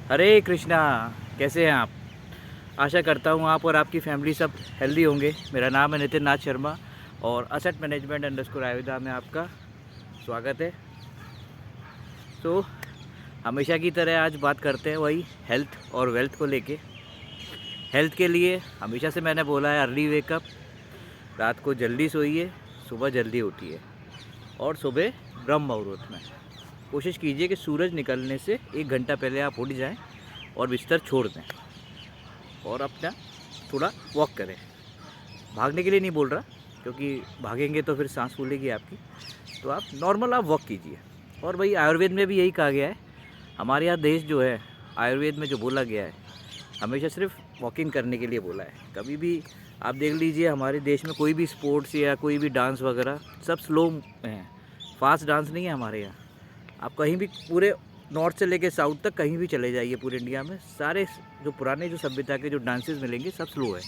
हरे कृष्णा। कैसे हैं आप? आशा करता हूँ आप और आपकी फैमिली सब हेल्दी होंगे। मेरा नाम है नितिन नाथ शर्मा और असेट मैनेजमेंट अंडरस्कोर आयुर्वेदा में आपका स्वागत है। तो हमेशा की तरह आज बात करते हैं वही हेल्थ और वेल्थ को लेके। हेल्थ के लिए हमेशा से मैंने बोला है अर्ली वेकअप, रात को जल्दी सोइए, सुबह जल्दी उठिए और सुबह ब्रह्म मुहूर्त में कोशिश कीजिए कि सूरज निकलने से 1 घंटा पहले आप उठ जाएं और बिस्तर छोड़ दें और अपना थोड़ा वॉक करें। भागने के लिए नहीं बोल रहा, क्योंकि भागेंगे तो फिर सांस फूलेगी आपकी। तो आप नॉर्मल आप वॉक कीजिए। और भाई आयुर्वेद में भी यही कहा गया है, हमारे यहाँ देश जो है आयुर्वेद में जो बोला गया है हमेशा सिर्फ वॉकिंग करने के लिए बोला है। कभी भी आप देख लीजिए हमारे देश में कोई भी स्पोर्ट्स या कोई भी डांस वगैरह सब स्लो हैं, फास्ट डांस नहीं है हमारे यहाँ। आप कहीं भी पूरे नॉर्थ से लेके साउथ तक कहीं भी चले जाइए पूरे इंडिया में, सारे जो पुराने जो सभ्यता के जो डांसेस मिलेंगे सब स्लो है।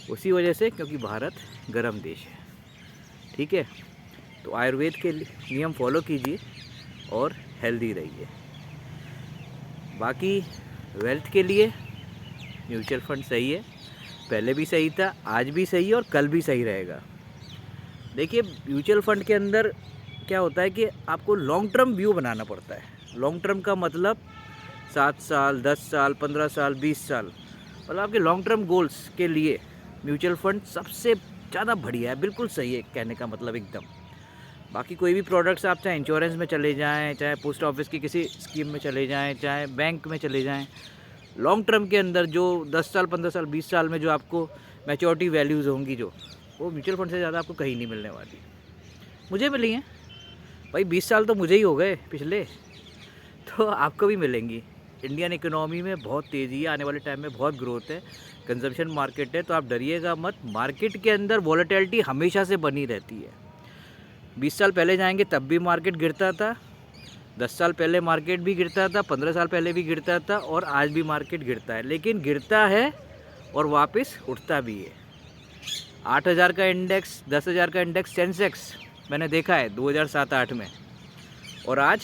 उसी वजह से क्योंकि भारत गर्म देश है। ठीक है, तो आयुर्वेद के नियम फॉलो कीजिए और हेल्दी रहिए। बाकी वेल्थ के लिए म्यूचुअल फंड सही है, पहले भी सही था, आज भी सही है और कल भी सही रहेगा। देखिए म्यूचुअल फंड के अंदर क्या होता है कि आपको लॉन्ग टर्म व्यू बनाना पड़ता है। लॉन्ग टर्म का मतलब 7 साल, 10 साल, 15 साल, 20 साल, मतलब आपके लॉन्ग टर्म गोल्स के लिए म्यूचुअल फंड सबसे ज़्यादा बढ़िया है। बिल्कुल सही है कहने का मतलब एकदम। बाकी कोई भी प्रोडक्ट्स आप चाहे इंश्योरेंस में चले जाएं, चाहे पोस्ट ऑफिस की किसी स्कीम में चले जाएं, चाहे बैंक में चले जाएं, लॉन्ग टर्म के अंदर जो 10 साल, 15 साल, 20 साल में जो आपको मैच्योरिटी वैल्यूज़ होंगी जो, वो म्यूचुअल फंड से ज़्यादा आपको कहीं नहीं मिलने वाली। मुझे मिली हैं भाई, 20 साल तो मुझे ही हो गए पिछले, तो आपको भी मिलेंगी। इंडियन इकोनॉमी में बहुत तेज़ी है, आने वाले टाइम में बहुत ग्रोथ है, कंजम्पशन मार्केट है, तो आप डरिएगा मत। मार्केट के अंदर वॉलेटिलिटी हमेशा से बनी रहती है। 20 साल पहले जाएंगे तब भी मार्केट गिरता था, 10 साल पहले मार्केट भी गिरता था, 15 साल पहले भी गिरता था और आज भी मार्केट गिरता है। लेकिन गिरता है और वापस उठता भी है। 8,000 का इंडेक्स, 10,000 का इंडेक्स सेंसेक्स मैंने देखा है 2007-8 में, और आज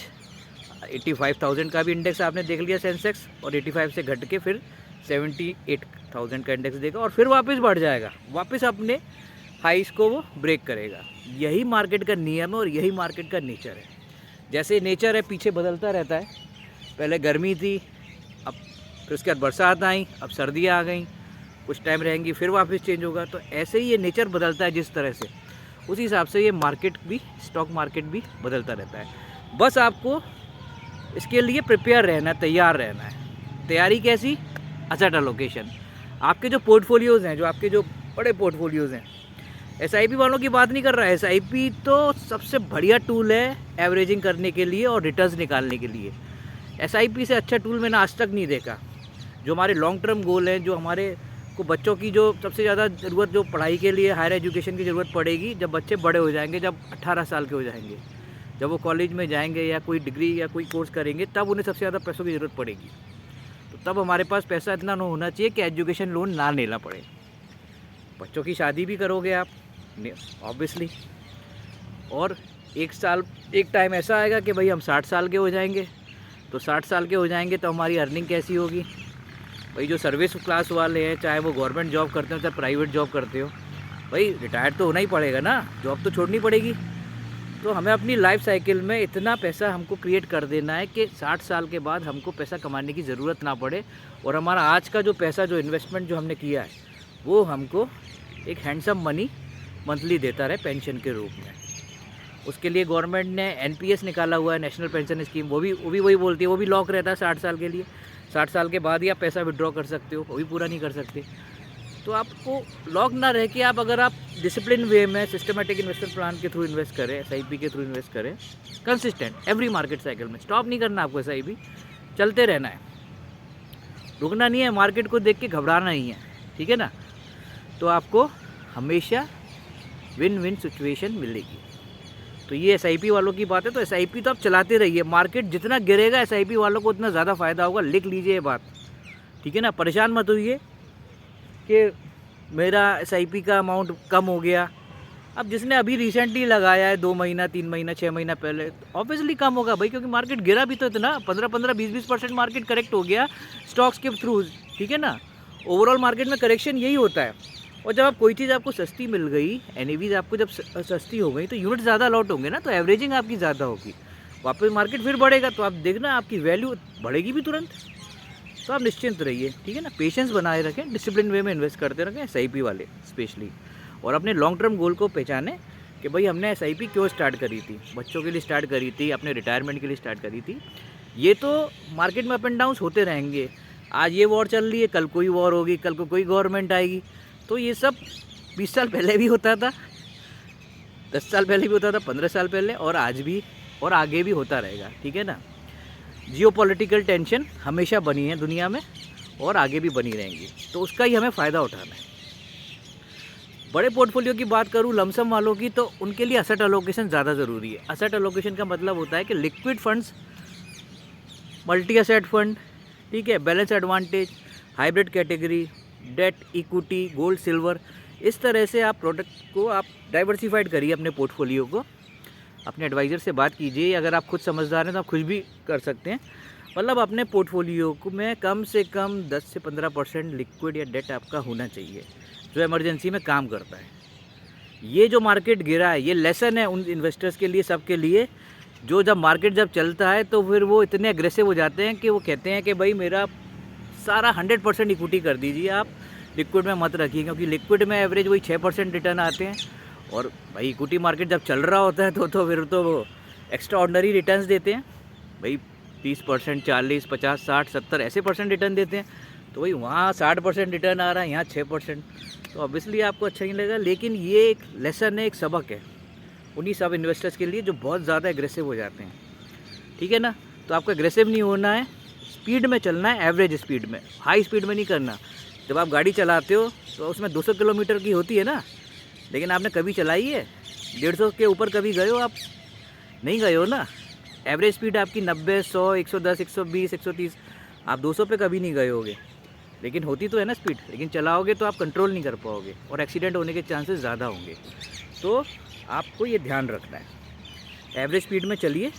85,000 का भी इंडेक्स आपने देख लिया सेंसेक्स, और 85 से घट के फिर 78,000 का इंडेक्स देगा और फिर वापस बढ़ जाएगा, वापस अपने हाइस को वो ब्रेक करेगा। यही मार्केट का नियम है और यही मार्केट का नेचर है। जैसे नेचर है पीछे बदलता रहता है, पहले गर्मी थी, अब फिर उसके बाद बरसात आई, अब सर्दियाँ आ गई, कुछ टाइम रहेंगी फिर वापस चेंज होगा। तो ऐसे ही ये नेचर बदलता है जिस तरह से, उसी हिसाब से ये मार्केट भी, स्टॉक मार्केट भी बदलता रहता है। बस आपको इसके लिए प्रिपेयर रहना है, तैयार रहना है। तैयारी कैसी? Asset allocation. आपके जो पोर्टफोलियोज़ हैं, जो आपके जो बड़े पोर्टफोलियोज़ हैं, एसआईपी वालों की बात नहीं कर रहा है। एसआईपी तो सबसे बढ़िया टूल है एवरेजिंग करने के लिए और रिटर्न्स निकालने के लिए। एसआईपी से अच्छा टूल मैंने आज तक नहीं देखा। जो हमारे लॉन्ग टर्म गोल हैं, जो हमारे को बच्चों की जो सबसे ज़्यादा ज़रूरत, जो पढ़ाई के लिए हायर एजुकेशन की ज़रूरत पड़ेगी जब बच्चे बड़े हो जाएंगे, जब 18 साल के हो जाएंगे, जब वो कॉलेज में जाएंगे या कोई डिग्री या कोई कोर्स करेंगे, तब उन्हें सबसे ज़्यादा पैसों की ज़रूरत पड़ेगी। तो तब हमारे पास पैसा इतना होना चाहिए कि एजुकेशन लोन ना लेना पड़े। बच्चों की शादी भी करोगे आप ऑब्वियसली, और एक टाइम ऐसा आएगा कि भाई हम 60 साल के हो जाएंगे। तो 60 साल के हो जाएंगे तो हमारी अर्निंग कैसी होगी? भाई जो सर्विस क्लास वाले हैं, चाहे वो गवर्नमेंट जॉब करते हो चाहे प्राइवेट जॉब करते हो, भाई रिटायर्ड तो होना ही पड़ेगा ना, जॉब तो छोड़नी पड़ेगी। तो हमें अपनी लाइफ साइकिल में इतना पैसा हमको क्रिएट कर देना है कि 60 साल के बाद हमको पैसा कमाने की ज़रूरत ना पड़े, और हमारा आज का जो पैसा, जो इन्वेस्टमेंट जो हमने किया है, वो हमको एक हैंडसम मनी मंथली देता रहे पेंशन के रूप में। उसके लिए गवर्नमेंट ने एनपीएस निकाला हुआ है, नेशनल पेंशन स्कीम। वो भी वही बोलती है, वो भी लॉक रहता है 60 साल के लिए। 60 साल के बाद ही आप पैसा विड्रॉ कर सकते हो, वो भी पूरा नहीं कर सकते। तो आपको लॉक ना रह के अगर आप डिसिप्लिन वे में सिस्टमेटिक इन्वेस्टमेंट प्लान के थ्रू इन्वेस्ट करें, एसआईपी के थ्रू इन्वेस्ट करें, कंसिस्टेंट एवरी मार्केट साइकिल में, स्टॉप नहीं करना आपको, एसआईपी चलते रहना है, रुकना नहीं है, मार्केट को देख के घबराना नहीं है, ठीक है ना। तो आपको हमेशा विन विन सिचुएशन मिलेगी। तो ये एसआईपी वालों की बात है। तो एसआईपी तो आप चलाते रहिए, मार्केट जितना गिरेगा एसआईपी वालों को उतना ज़्यादा फ़ायदा होगा। लिख लीजिए ये बात, ठीक है ना। परेशान मत होइए कि मेरा एसआईपी का अमाउंट कम हो गया अब जिसने अभी रिसेंटली लगाया है 2 महीना 3 महीना 6 महीना पहले, ऑब्वियसली कम होगा भाई, क्योंकि मार्केट गिरा भी तो इतना 15-15 20-20% मार्केट करेक्ट हो गया स्टॉक्स के थ्रू, ठीक है ना। ओवरऑल मार्केट में करेक्शन यही होता है। और जब आप कोई चीज़ आपको सस्ती मिल गई, एनएवीज आपको जब सस्ती हो गई, तो यूनिट ज़्यादा अलॉट होंगे ना, तो एवरेजिंग आपकी ज़्यादा होगी, वापस मार्केट फिर बढ़ेगा, तो आप देखना आपकी वैल्यू बढ़ेगी भी तुरंत। तो आप निश्चिंत रहिए, ठीक है ना। पेशेंस बनाए रखें, डिसिप्लिन वे में इन्वेस्ट करते रखें, एसआईपी वाले स्पेशली। और अपने लॉन्ग टर्म गोल को पहचानें कि भाई हमने एसआईपी क्यों स्टार्ट करी थी, बच्चों के लिए स्टार्ट करी थी, अपने रिटायरमेंट के लिए स्टार्ट करी थी। ये तो मार्केट में अप एंड डाउन्स होते रहेंगे, आज ये वॉर चल रही है, कल कोई वॉर होगी, कल को कोई गवर्नमेंट आएगी। तो ये सब 20 साल पहले भी होता था, 10 साल पहले भी होता था, 15 साल पहले, और आज भी और आगे भी होता रहेगा, ठीक है ना। जियोपॉलिटिकल टेंशन हमेशा बनी है दुनिया में और आगे भी बनी रहेंगी, तो उसका ही हमें फ़ायदा उठाना है। बड़े पोर्टफोलियो की बात करूँ लमसम वालों की, तो उनके लिए असेट अलोकेशन ज़्यादा ज़रूरी है। असेट अलोकेशन का मतलब होता है कि liquid funds, multi asset fund, ठीक है, balance advantage, hybrid category, debt, equity, gold, silver, इस तरह से आप प्रोडक्ट को आप डाइवर्सिफाइड करिए अपने पोर्टफोलियो को। अपने एडवाइज़र से बात कीजिए, अगर आप खुद समझदार हैं तो आप खुद भी कर सकते हैं। मतलब अपने पोर्टफोलियो को में कम से कम 10 से 15% लिक्विड या डेट आपका होना चाहिए, जो इमरजेंसी में काम करता है। ये जो मार्केट गिरा है, ये लेसन है उन इन्वेस्टर्स के लिए, सबके लिए, जो जब मार्केट जब चलता है तो फिर वो इतने अग्रेसिव हो जाते हैं कि वो कहते हैं कि भाई मेरा सारा 100% इक्विटी कर दीजिए, आप लिक्विड में मत रखिए, क्योंकि लिक्विड में एवरेज वही 6% रिटर्न आते हैं। और भाई इक्विटी मार्केट जब चल रहा होता है तो फिर तो वो एक्स्ट्रा ऑर्डनरी रिटर्न्स देते हैं भाई, 30%, 40, 50, 60, 70 ऐसे परसेंट रिटर्न देते हैं। तो भाई वहाँ 60% रिटर्न आ रहा है, यहाँ 6%, तो ऑब्वियसली आपको अच्छा नहीं लगेगा। लेकिन ये एक लेसन है, एक सबक है उन्हीं सब इन्वेस्टर्स के लिए जो बहुत ज़्यादा एग्रेसिव हो जाते हैं, ठीक है ना। तो आपको एग्रेसिव नहीं होना है, स्पीड में चलना है, एवरेज स्पीड में, हाई स्पीड में नहीं करना। जब आप गाड़ी चलाते हो तो उसमें 200 किलोमीटर की होती है ना, लेकिन आपने कभी चलाई है 150 के ऊपर कभी गए हो आप? नहीं गए हो ना। एवरेज स्पीड आपकी 90, 100, 110, 120, 130, आप 200 पे कभी नहीं गए होगे, लेकिन होती तो है ना स्पीड, लेकिन चलाओगे तो आप कंट्रोल नहीं कर पाओगे और एक्सीडेंट होने के चांसेस ज़्यादा होंगे। तो आपको ये ध्यान रखना है, एवरेज स्पीड में चलिए।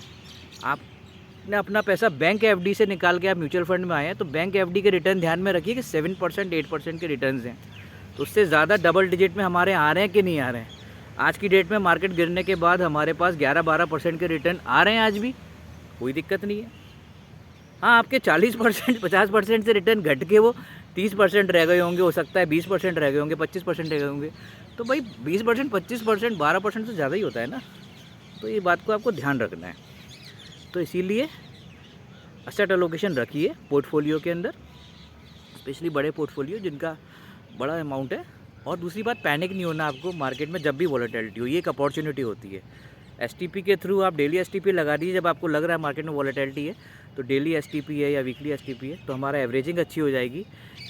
आपने अपना पैसा बैंक एफडी से निकाल के आप म्यूचुअल फंड में आए हैं, तो बैंक एफडी के रिटर्न ध्यान में रखिए कि 7%, 8% के रिटर्न्स हैं, तो उससे ज़्यादा डबल डिजिट में हमारे आ रहे हैं कि नहीं आ रहे हैं। आज की डेट में मार्केट गिरने के बाद हमारे पास 11-12% के रिटर्न आ रहे हैं, आज भी कोई दिक्कत नहीं है। हाँ, आपके 40%, 50% से रिटर्न घट के वो 30% रह गए होंगे, हो सकता है 20% रह गए होंगे, 25% रह गए होंगे। तो भाई 20%, 25%, 12% से ज़्यादा ही होता है ना, तो ये बात को आपको ध्यान रखना है। तो इसीलिए असेट एलोकेशन रखिए पोर्टफोलियो के अंदर, स्पेशली बड़े पोर्टफोलियो जिनका बड़ा अमाउंट है। और दूसरी बात, पैनिक नहीं होना आपको मार्केट में जब भी वॉलेटिलिटी हो, ये एक अपॉर्चुनिटी होती है। एसटीपी के थ्रू आप डेली एसटीपी लगा दीजिए, जब आपको लग रहा है मार्केट में वॉलेटिलिटी है, तो डेली एसटीपी है या वीकली एसटीपी है, तो हमारा एवरेजिंग अच्छी हो जाएगी।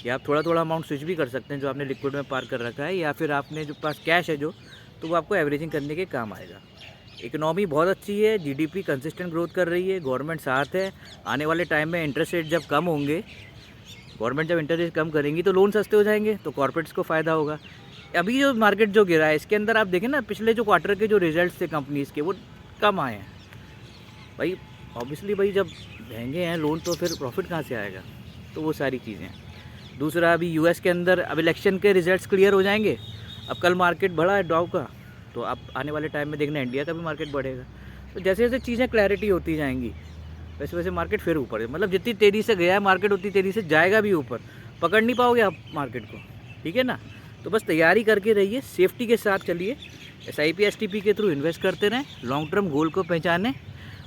या आप थोड़ा थोड़ा अमाउंट स्विच भी कर सकते हैं जो आपने लिक्विड में पार कर रखा है, या फिर आपने जो पास कैश है जो, तो वो आपको एवरेजिंग करने के काम आएगा। इकोनॉमी बहुत अच्छी है, जीडीपी कंसिस्टेंट ग्रोथ कर रही है, गवर्नमेंट साथ है। आने वाले टाइम में इंटरेस्ट रेट जब कम होंगे, गवर्नमेंट जब इंटरेस्ट रेट कम करेंगी तो लोन सस्ते हो जाएंगे, तो कॉर्पोरेट्स को फ़ायदा होगा। अभी जो मार्केट जो गिरा है, इसके अंदर आप देखें ना, पिछले जो क्वार्टर के जो रिजल्ट्स थे कंपनीज़ के, वो कम आए हैं भाई। ऑब्वियसली भाई जब महंगे हैं लोन तो फिर प्रॉफिट कहाँ से आएगा, तो वो सारी चीज़ें। दूसरा, अभी यूएस के अंदर अब इलेक्शन के रिजल्ट्स क्लियर हो जाएंगे। अब कल मार्केट बढ़ा है डॉव का, तो आप आने वाले टाइम में देखना इंडिया का भी मार्केट बढ़ेगा। तो जैसे जैसे चीज़ें क्लैरिटी होती जाएंगी, वैसे वैसे मार्केट फिर ऊपर है। मतलब जितनी तेज़ी से गया है मार्केट, उतनी तेज़ी से जाएगा भी ऊपर। पकड़ नहीं पाओगे आप मार्केट को, ठीक है ना। तो बस तैयारी करके रहिए, सेफ्टी के साथ चलिए, एसआईपी एसटीपी के थ्रू इन्वेस्ट करते रहें, लॉन्ग टर्म गोल को पहचानें।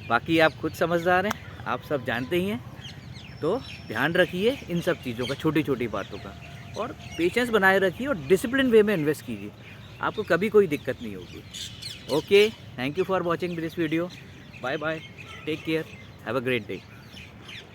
बाकी आप खुद समझदार हैं, आप सब जानते ही हैं, तो ध्यान रखिए इन सब चीज़ों का, छोटी छोटी बातों का, और पेशेंस बनाए रखिए और डिसिप्लिन वे में इन्वेस्ट कीजिए, आपको कभी कोई दिक्कत नहीं होगी। Okay, thank you for watching this video, bye bye, take care, have a great day.